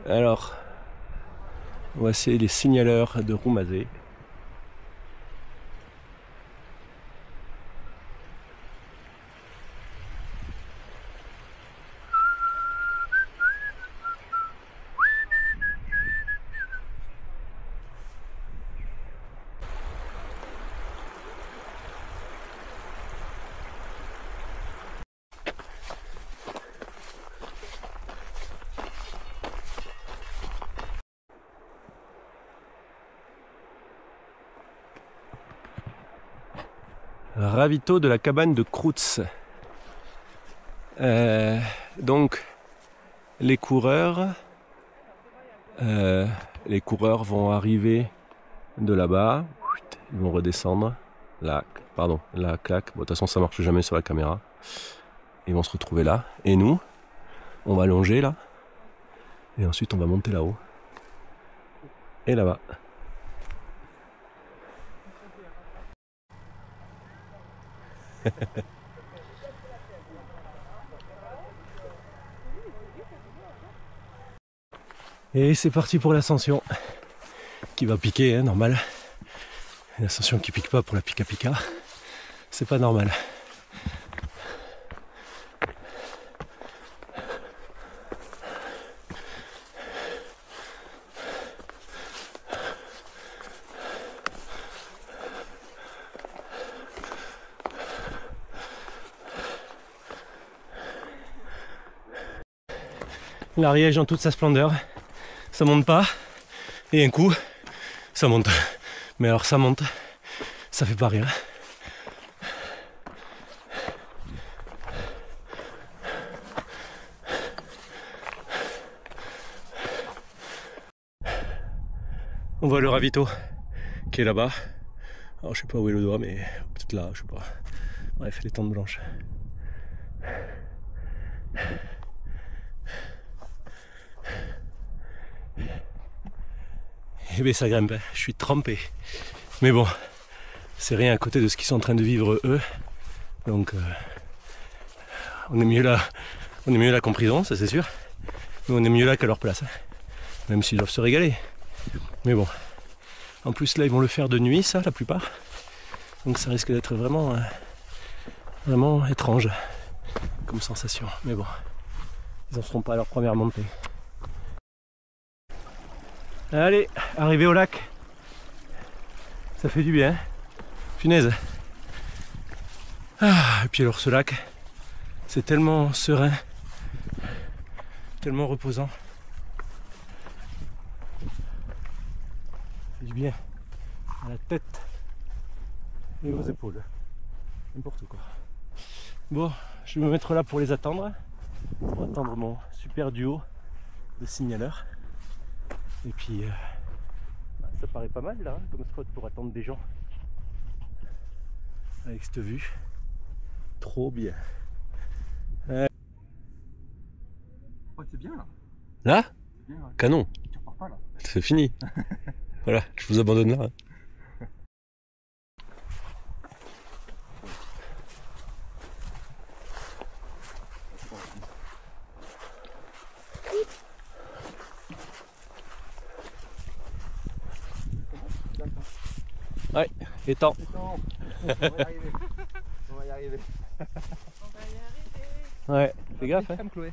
Alors, voici les signaleurs de Roumazet. Ravito de la cabane de Croutz. Donc les coureurs vont arriver de là-bas, ils vont redescendre là, claque. Bon, de toute façon ça marche jamais sur la caméra. Ils vont se retrouver là et nous on va longer là et ensuite on va monter là-haut et là-bas. Et c'est parti pour l'ascension qui va piquer, hein, normal. Une ascension qui pique pas pour la pica pica, c'est pas normal. L'Ariège en toute sa splendeur, ça monte pas, et un coup, ça monte. Mais alors ça monte, ça fait pas rien. On voit le ravito qui est là-bas. Alors je sais pas où est le doigt, mais peut-être là, je sais pas. Bref, les tentes blanches. Eh bien ça grimpe, je suis trempé. Mais bon, c'est rien à côté de ce qu'ils sont en train de vivre eux. Donc on est mieux là qu'en prison, ça c'est sûr. Mais on est mieux là qu'à leur place. Même s'ils doivent se régaler. Mais bon. En plus là ils vont le faire de nuit, ça, la plupart. Donc ça risque d'être vraiment, vraiment étrange comme sensation. Mais bon, ils n'en seront pas à leur première montée. Allez, arrivé au lac. Ça fait du bien. Punaise. Ah, et puis alors ce lac, c'est tellement serein, tellement reposant. Ça fait du bien à la tête et aux épaules. N'importe quoi. Bon, je vais me mettre là pour les attendre. Pour attendre mon super duo de signaleurs. Et puis, ça paraît pas mal là, hein, comme spot pour attendre des gens. Avec cette vue. Trop bien. Ouais, c'est bien là. Là C'est bien, ouais. Canon. Tu repars pas là. C'est fini. Voilà, je vous abandonne là. Ouais, étant. On va y arriver. On va y arriver. Ouais, fais gaffe. T'as mis de la crème, Chloé.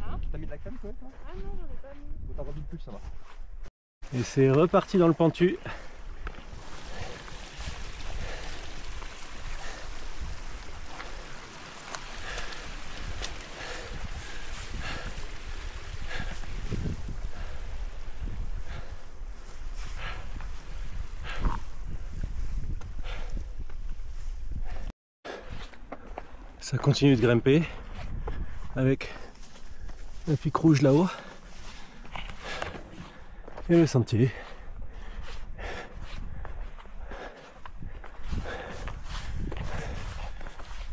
Hein? T'as mis de la crème, Chloé, toi? Ah non, j'en ai pas mis. Bon, t'en rajoutes plus, ça va. Et c'est reparti dans le pentu. Ça continue de grimper avec un pic rouge là-haut et le sentier.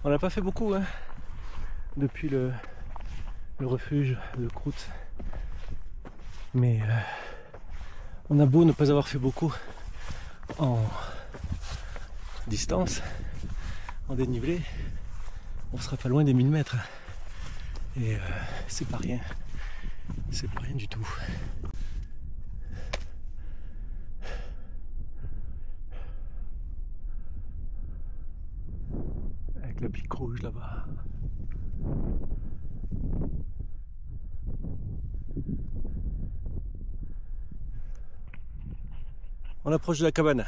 On n'a pas fait beaucoup hein, depuis le refuge de Croutz, mais on a beau ne pas avoir fait beaucoup en distance, en dénivelé, on sera pas loin des 1000 mètres et c'est pas rien. C'est pas rien du tout. Avec la pique rouge là-bas. On approche de la cabane.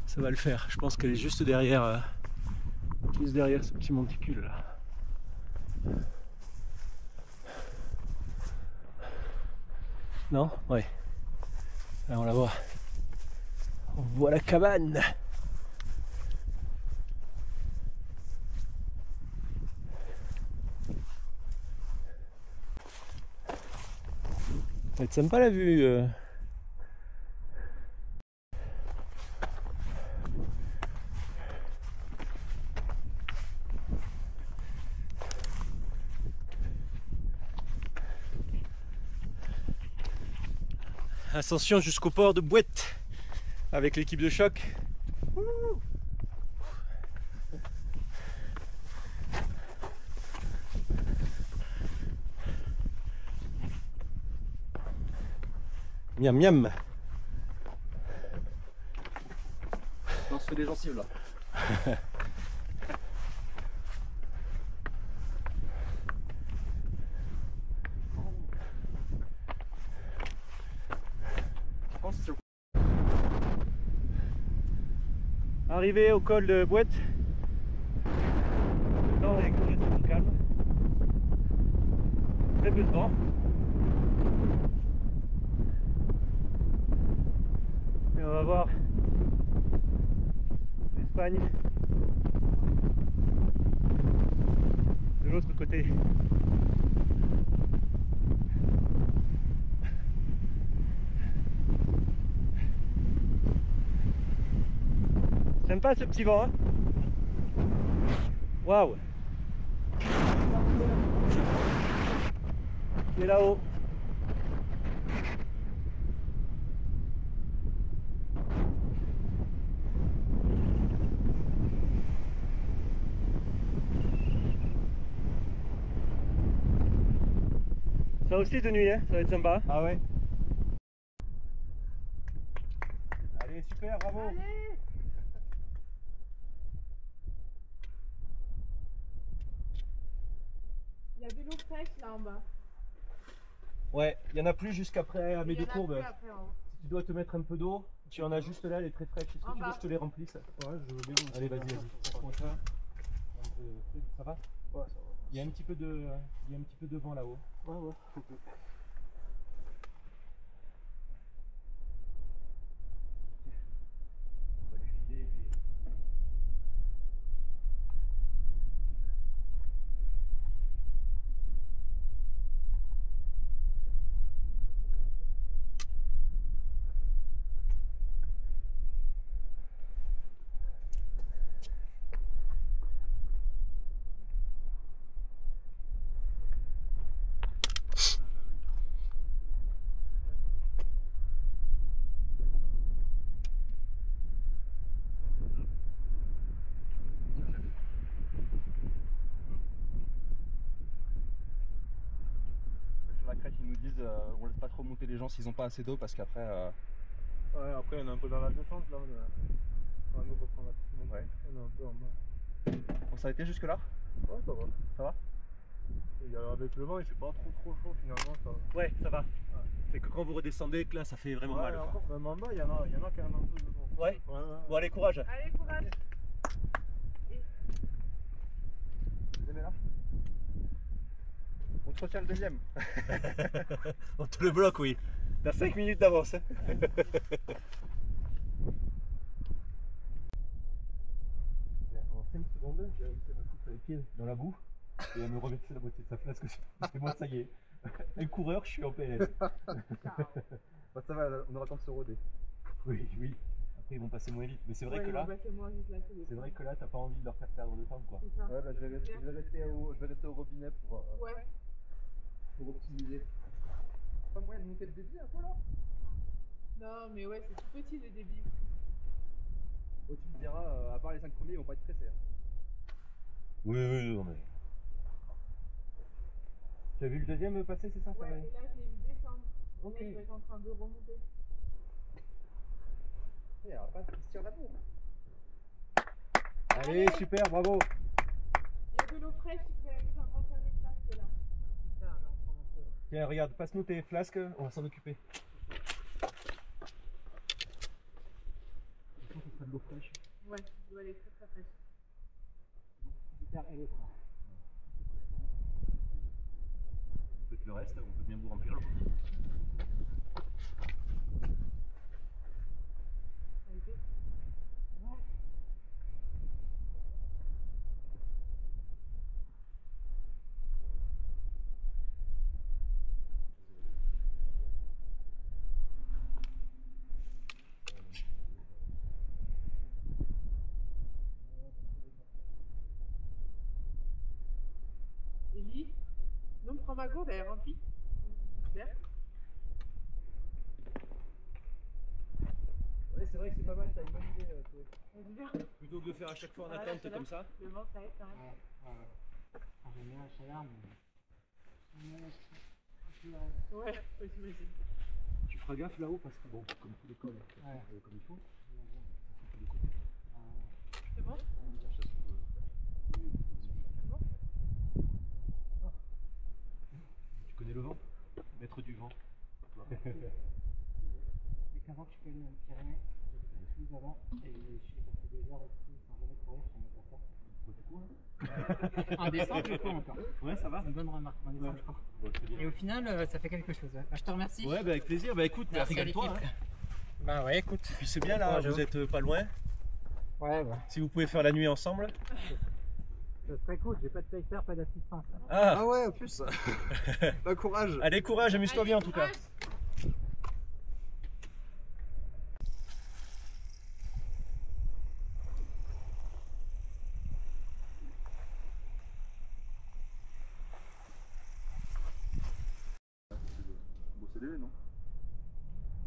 Ça va le faire. Je pense qu'elle est juste derrière ce petit monticule là. Non? Ouais. Là on la voit. On voit la cabane. Ça va être sympa la vue. Ascension jusqu'au port de Bouette avec l'équipe de choc. Miam miam. On se fait des gencives là. Arrivé au col de Bouette. Le temps est complètement calme. Très peu de vent. Et on va voir l'Espagne de l'autre côté. Sympa ce petit vent, hein. Waouh. Il est là-haut. Ça aussi de nuit, hein. Ça va être sympa. Ah ouais. Allez, super, bravo. Allez. Il y a de l'eau fraîche là en bas. Ouais, il y en a plus jusqu'après à mes Il y deux en a courbes. plus après en haut. Si tu dois te mettre un peu d'eau, tu en as juste là, elle est très fraîche. Est-ce que En tu veux bas. que je te les remplisse? Ouais, je veux bien. Allez, vas-y, vas-y. Prends ça. Ça va? Ouais, ça va. Il y a un petit peu de vent là-haut. Ouais, ouais. On va lui filer, puis... Sur la crête, ils nous disent on laisse pas trop monter les gens s'ils ont pas assez d'eau parce qu'après. Ouais, après on est un peu dans la descente là, on va nous reprendre la petite montée. Ouais. On est un peu en bas. Bon, ça a été jusque là? Ouais, ça va. Ça va? Avec le vent, il fait pas trop chaud finalement. Ça va. Ouais, ça va. C'est que quand vous redescendez, que là, ça fait vraiment Ouais, mal. Quoi. encore, même en bas, il y en a quand même un peu de vent. Ouais. Ouais. Bon, allez, courage. Allez, courage. Deuxième est là? On te retient le deuxième. On te le bloque, oui. T'as 5 minutes d'avance. Hein. En 5 secondes, j'ai réussi à me foutre les pieds dans la boue et à me reverser la moitié de sa flasque. C'est moi, ça y est. Un coureur, je suis en PLS. Bah, ça va, on aura le temps de se roder. Oui, oui. Après, ils vont passer moins vite. Mais c'est vrai Ouais, que ils là, vont passer moins vite là que les c'est vrai que là, t'as pas envie de leur faire perdre de temps, quoi. C'est ça. Ouais, bah, je vais rester au robinet Ouais. pour optimiser. Pas moyen de monter le débit un peu là? Non, mais ouais, c'est tout petit le débit. Oh, tu me diras, à part les 5 premiers, ils vont pas être pressés. Hein. Oui, oui, non, mais. T'as vu le deuxième passer, c'est ça? Ouais, et là, je l'ai vu descendre. Ok. Et là, il doit être en train de remonter. Il n'y aura pas de Christian là-haut. Allez, super, bravo. Il y a de l'eau fraîche, il fait un remplir les flasques là. Tiens, regarde, passe-nous tes flasques, on va s'en occuper. Ça sera de l'eau fraîche. Ouais, il doit aller très très fraîche. Super, elle est fraîche. Peut-être le reste, on peut bien vous remplir l'eau. Ça a été. Ellie, non, prends ma gourde, elle est remplie. Super. Ouais, c'est vrai que c'est pas mal, t'as une bonne idée. Elle est bien. Plutôt que de faire à chaque fois en Voilà, attente c'est là. comme ça. Le vent, ça aide quand même. J'aime bien la chaleur, mais. Ouais, ouais, j'imagine. Tu feras gaffe là-haut parce que bon, comme tous les cols, comme il faut. C'est bon? Tu connais le vent? Maître du vent. C'est qu'avant que je connais les Pyrénées, j'étais plus avant, et j'ai passé des heures ici sans jamais courir, je ne pas ça. En décembre, je cours encore. Ouais, ça va. C'est une bonne remarque, en décembre, je cours. Bon, c'est bien. Et au final, ça fait quelque chose. Ouais. Bah, je te remercie. Ouais, bah avec plaisir. Bah écoute, Merci à régale-toi. l'équipe. Hein. Bah ouais, écoute. Puis c'est bien là, Bonjour. vous êtes pas loin. Ouais, ouais. Si vous pouvez faire la nuit ensemble. Ça serait cool, j'ai pas de pacer, pas d'assistance. Ah, ouais, en plus. Bah, courage. allez, courage, amuse-toi bien en tout cas. Courage. Bon, c'est léger, non?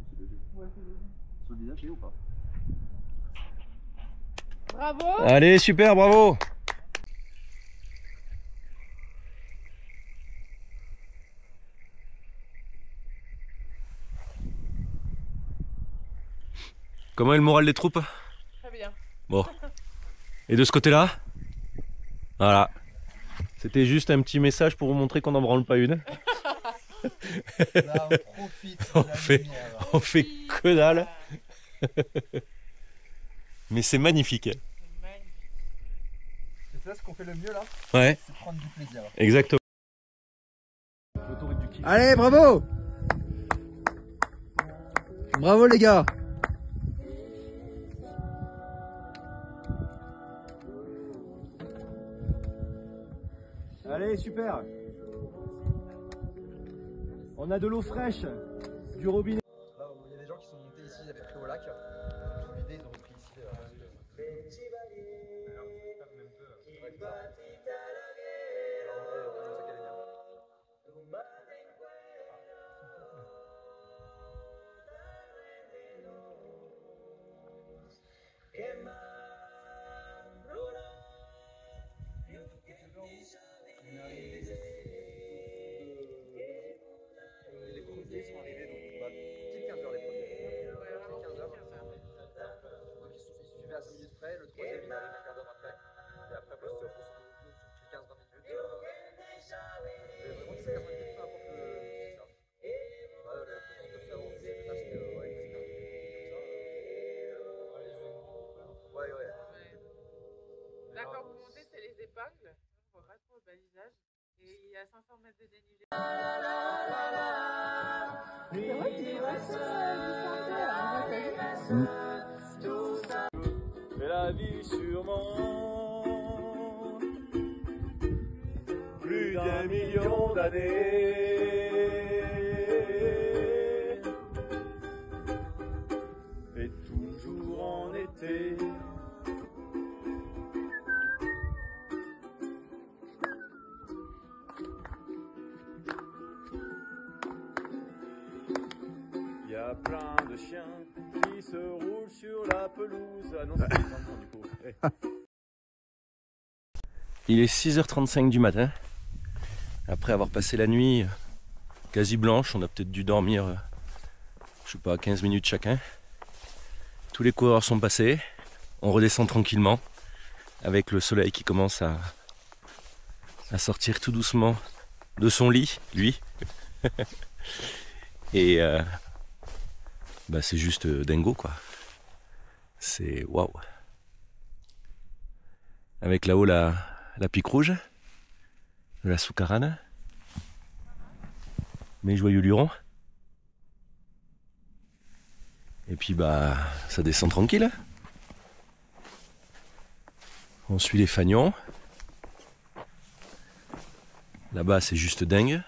C'est léger. Ouais, c'est bon. Sur le visage, ou pas? Bravo! Allez, super, bravo. Comment est le moral des troupes? Très bien. Bon. Et de ce côté-là? Voilà. C'était juste un petit message pour vous montrer qu'on n'en branle pas une. Là, on profite On de la fait- lumière. On fait que dalle. Mais c'est magnifique. C'est magnifique. C'est ça ce qu'on fait le mieux là? Ouais, C'est prendre du plaisir. exactement. Allez, bravo! Bravo les gars! Allez, super. On a de l'eau fraîche, du robinet. Là, il y a des gens qui sont montés ici, ils avaient pris au lac. Ils ont vidé, ils ont repris ici. Les premiers sont arrivés, donc petite 15h les premiers. Petite 15h. Donc ils suivaient à 5 minutes près, le troisième il arrive un quart d'heure après. Et après, bah, c'est 15-20 minutes. Mais vraiment, c'est 15-20 minutes, peu importe le. C'est ça. Le petit comme ça, on faisait ça, c'était. Ouais, c'était ouais, ouais. Là, quand vous montez, c'est les épingles. On rate pour le balisage. Et il y a 500 mètres de dénivelé. C'est vrai qu'il est Mais la vie sûrement plus d'un million d'années et toujours en été. Il y a plein de chiens qui se roulent sur la pelouse. Ah non, c'est les enfants du coup. Il est 6h35 du matin. Après avoir passé la nuit quasi blanche, on a peut-être dû dormir, je sais pas, 15 minutes chacun. Tous les coureurs sont passés, on redescend tranquillement, avec le soleil qui commence à sortir tout doucement de son lit, lui. Et bah c'est juste dingo quoi. C'est waouh. Avec là-haut la pique rouge de la Soucarrane. Mes joyeux lurons. Et puis bah ça descend tranquille. On suit les fagnons. Là-bas c'est juste dingue.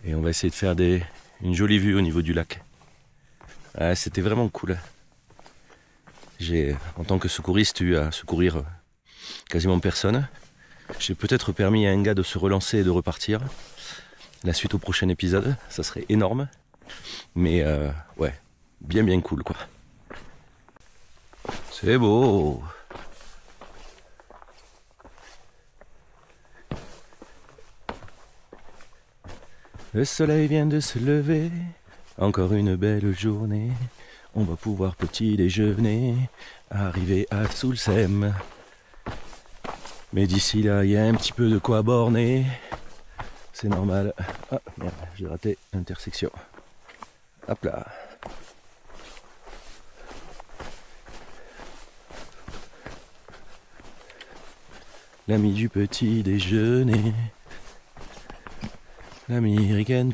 Et on va essayer de faire une jolie vue au niveau du lac. Ah, c'était vraiment cool. J'ai, en tant que secouriste, eu à secourir quasiment personne. J'ai peut-être permis à un gars de se relancer et de repartir. La suite au prochain épisode, ça serait énorme. Mais ouais, bien cool quoi. C'est beau. Le soleil vient de se lever, encore une belle journée. On va pouvoir petit déjeuner, arriver à Soulsem. Mais d'ici là, il y a un petit peu de quoi borner. C'est normal. Ah merde, j'ai raté l'intersection. Hop là. L'ami du petit déjeuner. L'américaine.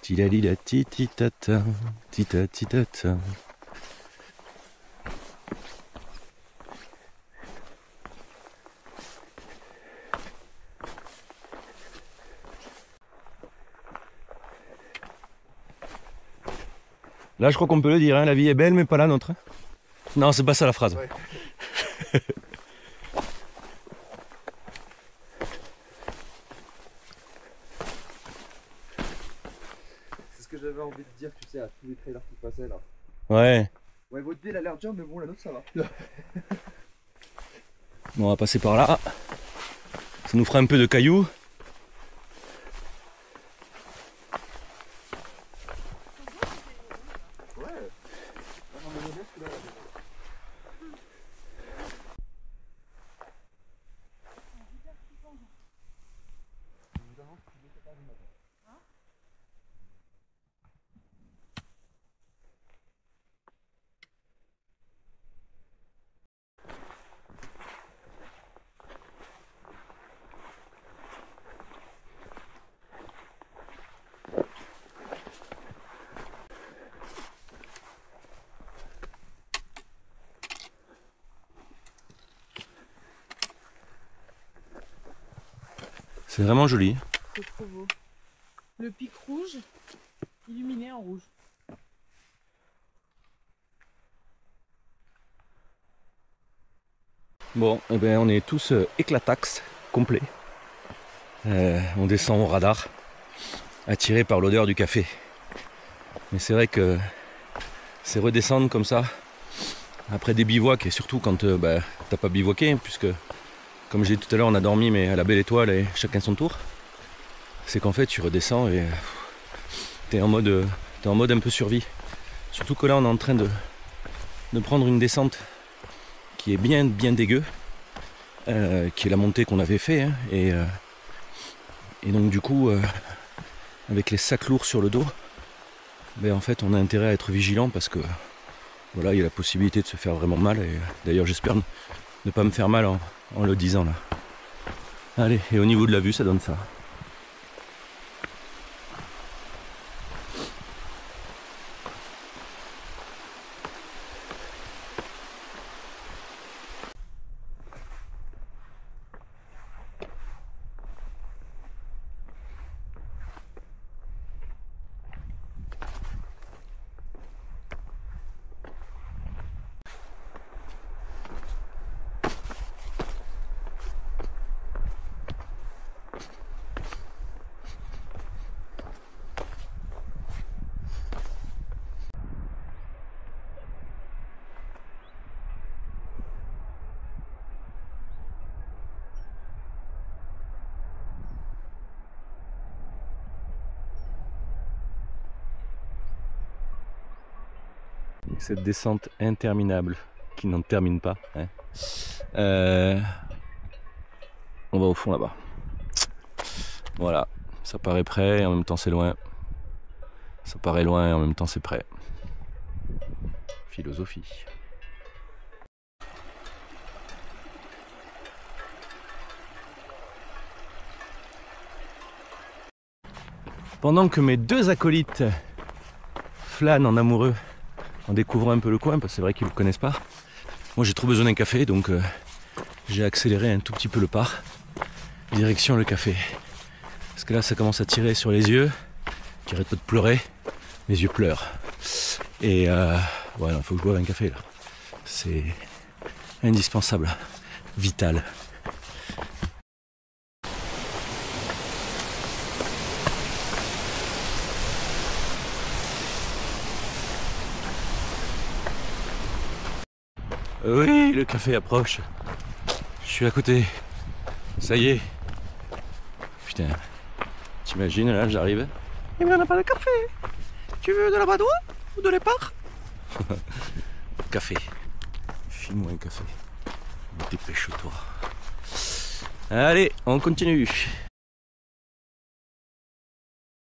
Tilalila tititata, titatitata. Là, je crois qu'on peut le dire, hein, la vie est belle, mais pas la nôtre. Non, c'est pas ça la phrase. Ouais. C'est ce que j'avais envie de dire, tu sais, à tous les trailers qui passaient là. Ouais. Ouais, votre vie elle a l'air dure, mais bon, la nôtre ça va. Bon, on va passer par là. Ça nous fera un peu de cailloux. C'est vraiment joli. C'est trop beau. Le pic rouge, illuminé en rouge. Bon, eh ben, on est tous éclatax, complets. On descend au radar, attiré par l'odeur du café. Mais c'est vrai que c'est redescendre comme ça, après des bivouacs, et surtout quand t'as pas bivouaqué, puisque comme j'ai dit tout à l'heure, on a dormi mais à la belle étoile et chacun son tour. C'est qu'en fait tu redescends et t'es en mode un peu survie. Surtout que là on est en train de prendre une descente qui est bien dégueu, qui est la montée qu'on avait fait, hein, et donc du coup avec les sacs lourds sur le dos, ben, en fait on a intérêt à être vigilant parce que voilà, il y a la possibilité de se faire vraiment mal, et d'ailleurs j'espère ne pas me faire mal en le disant là. Allez, et au niveau de la vue ça donne ça. cette descente interminable qui n'en termine pas. Hein. On va au fond là-bas. Voilà, ça paraît près et en même temps c'est loin. Ça paraît loin et en même temps c'est près. Philosophie. Pendant que mes deux acolytes flânent en amoureux en découvrant un peu le coin, parce que c'est vrai qu'ils ne le connaissent pas, moi j'ai trop besoin d'un café, donc j'ai accéléré un tout petit peu le pas, direction le café. Parce que là ça commence à tirer sur les yeux, qui arrêtent pas de pleurer, mes yeux pleurent. Et voilà, il faut que je boive un café là. C'est indispensable, vital. Oui, le café approche. Je suis à côté. Ça y est. Putain. T'imagines, là, j'arrive. Il n'y en a pas de café. Tu veux de la badoie ou de l'épargne? Café. File-moi un café. Dépêche-toi. Allez, on continue.